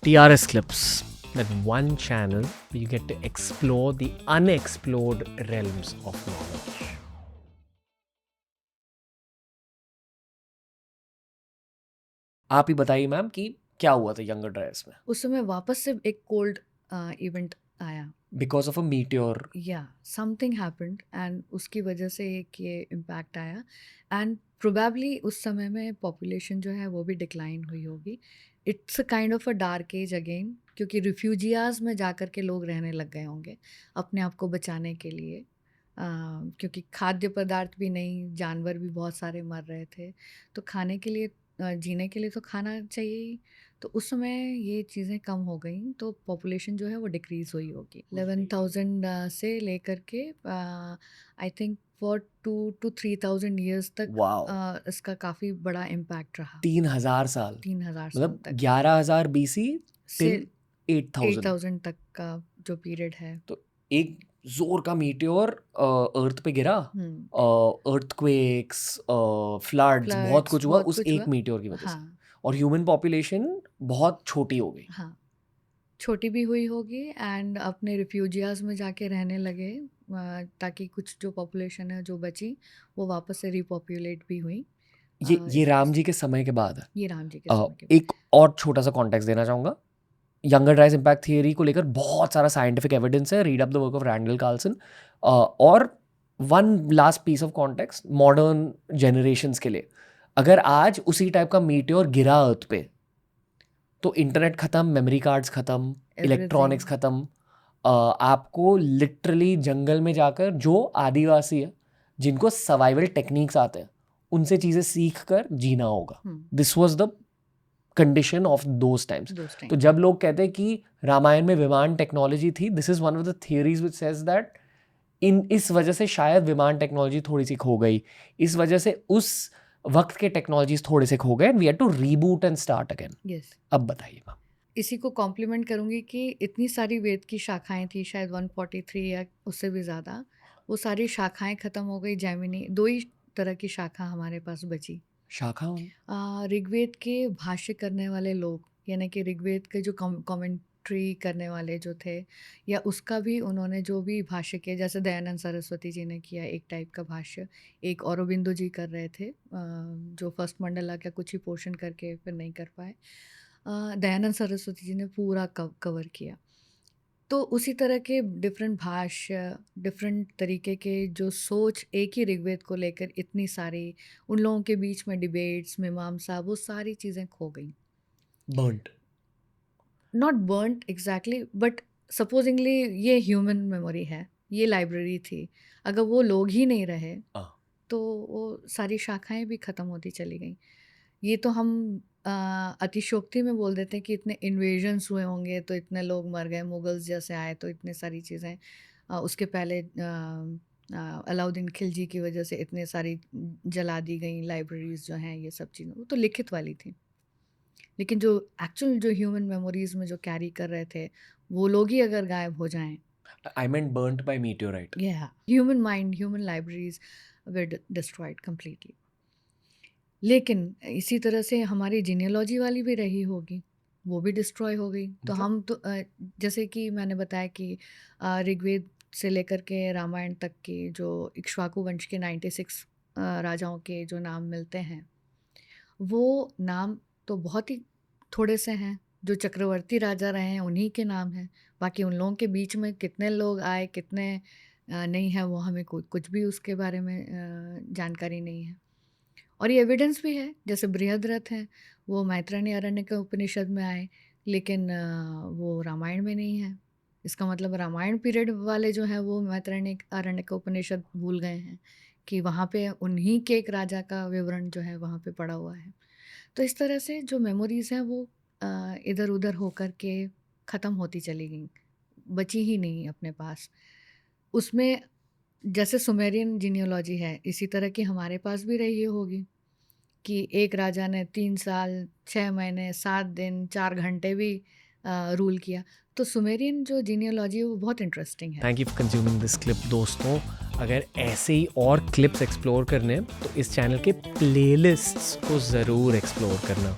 TRS Clips, that one channel where you get to explore the unexplored realms of knowledge. आप ही बताइए ma'am कि क्या हुआ था यंगर ड्रायर्स में उस समय वापस से एक कोल्ड इवेंट आया बिकॉज ऑफ अ मीटियोर. या समथिंग हैपेंड एंड उसकी वजह से एक ये इम्पैक्ट आया एंड प्रोबेबली उस समय में पॉपुलेशन जो है वो भी डिक्लाइन हुई होगी. It's a kind of a dark age again, क्योंकि रिफ्यूजियाज में जा कर के लोग रहने लग गए होंगे अपने आप को बचाने के लिए. क्योंकि खाद्य पदार्थ भी नहीं, जानवर भी बहुत सारे मर रहे थे, तो खाने के लिए जीने के लिए तो खाना चाहिए ही. तो उस समय ये चीज़ें कम हो गई, तो पॉपुलेशन जो है वो डिक्रीज़ हुई होगी 11,000 से लेकर के I think for 2 to 3,000 years तक. वाओ, इसका काफ़ी बड़ा इम्पैक्ट रहा. 3,000 साल 3,000 साल मतलब तक 11,000 BC से टिल 8,000. 8,000 तक का जो पीरियड है. तो एक जोर का मीटियोर अर्थ पे गिरा, अर्थक्वेक्स, फ्लड्स, बहुत कुछ हुआ उस एक मीटियोर की वजह से. हाँ और ह्यूमन पॉपुलेशन बहुत छोटी हो गई. हाँ, छोटी भी हुई होगी एंड अपने रिफ्यूजियाज में जाके रहने लगे, ताकि कुछ जो पॉपुलेशन है जो बची वो वापस से रिपॉपुलेट भी हुई. ये राम जी के समय के बाद है. ये राम जी के समय के एक और छोटा सा कॉन्टेक्स्ट देना चाहूँगा. यंगर ड्राइस इम्पैक्ट थियरी को लेकर बहुत सारा साइंटिफिक एविडेंस है. Read up the work of Randall Carlson. और one last piece of context modern generations के लिए, अगर आज उसी टाइप का मीटियोर गिरा अर्थ पे तो इंटरनेट ख़त्म, मेमोरी कार्ड्स ख़त्म, इलेक्ट्रॉनिक्स ख़त्म. आपको लिटरली जंगल में जाकर जो आदिवासी है जिनको सर्वाइवल टेक्निक्स आते हैं उनसे चीज़ें सीख कर जीना होगा. This was the condition of those times. तो जब लोग कहते हैं कि रामायण में विमान टेक्नोलॉजी थी, this is one of the theories which says that इस वजह से शायद विमान टेक्नोलॉजी थोड़ी सी खो गई, इस वजह से उस वक्त के टेक्नोलॉजीज थोड़े से खो गए and we had to reboot and start again. Yes, अब बताइए मैम. इसी को कॉम्प्लीमेंट करूंगी कि इतनी सारी वेद की शाखाएं थी, शायद 143 या उससे भी ज़्यादा. वो सारी शाखाएं ख़त्म हो गई. जैमिनी, 2 ही तरह की शाखा हमारे पास बची. शाखा ऋग्वेद के भाष्य करने वाले लोग, यानी कि ऋग्वेद के जो कमेंट्री करने वाले जो थे, या उसका भी उन्होंने जो भी भाष्य किया, जैसे दयानंद सरस्वती जी ने किया एक टाइप का भाष्य, एक औरोबिंदो जी कर रहे थे जो फर्स्ट मंडला का कुछ ही पोर्शन करके फिर नहीं कर पाए. दयानंद सरस्वती जी ने पूरा कवर किया. तो उसी तरह के डिफरेंट भाष्य, डिफरेंट तरीके के जो सोच एक ही ऋग्वेद को लेकर इतनी सारी, उन लोगों के बीच में डिबेट्स, मीमांसा, वो सारी चीज़ें खो गई. Burned, not burned exactly, but supposedly ये ह्यूमन मेमोरी है, ये लाइब्रेरी थी. अगर वो लोग ही नहीं रहे तो वो सारी शाखाएं भी ख़त्म होती चली गई. ये तो हम अतिशयोक्ति में बोल देते हैं कि इतने इन्वेजन्स हुए होंगे तो इतने लोग मर गए, मुगल्स जैसे आए तो इतने सारी चीज़ें. उसके पहले अलाउद्दीन खिलजी की वजह से इतने सारी जला दी गई लाइब्रेरीज जो हैं, ये सब चीज़ें वो तो लिखित वाली थी. लेकिन जो एक्चुअल जो ह्यूमन मेमोरीज में जो कैरी कर रहे थे, वो लोग ही अगर गायब हो जाएं. I meant burnt by meteorite. Yeah, human mind, human libraries were destroyed completely. लेकिन इसी तरह से हमारी जीनियोलॉजी वाली भी रही होगी, वो भी डिस्ट्रॉय हो गई. तो हम तो जैसे कि मैंने बताया कि ऋग्वेद से लेकर के रामायण तक के जो इक्ष्वाकु वंश के 96 राजाओं के जो नाम मिलते हैं, वो नाम तो बहुत ही थोड़े से हैं. जो चक्रवर्ती राजा रहे हैं उन्हीं के नाम हैं. बाकी उन लोगों के बीच में कितने लोग आए, कितने नहीं है, वो हमें कुछ भी उसके बारे में जानकारी नहीं है. और ये एविडेंस भी है, जैसे बृहद्रथ हैं, वो मैत्रेयी आरण्यक उपनिषद में आए, लेकिन वो रामायण में नहीं है. इसका मतलब रामायण पीरियड वाले जो हैं वो मैत्रेयी आरण्यक उपनिषद भूल गए हैं कि वहाँ पे उन्हीं के एक राजा का विवरण जो है वहाँ पे पड़ा हुआ है. तो इस तरह से जो मेमोरीज़ हैं वो इधर उधर होकर के ख़त्म होती चली गई, बची ही नहीं अपने पास. उसमें जैसे सुमेरियन जीनियोलॉजी है, इसी तरह की हमारे पास भी रही होगी कि एक राजा ने 3 साल 6 महीने 7 दिन 4 घंटे भी रूल किया. तो सुमेरियन जो जीनियोलॉजी है वो बहुत इंटरेस्टिंग है. Thank you for consuming this clip दोस्तों. अगर ऐसे ही और क्लिप्स एक्सप्लोर करने हैं तो इस चैनल के प्लेलिस्ट्स को ज़रूर एक्सप्लोर करना.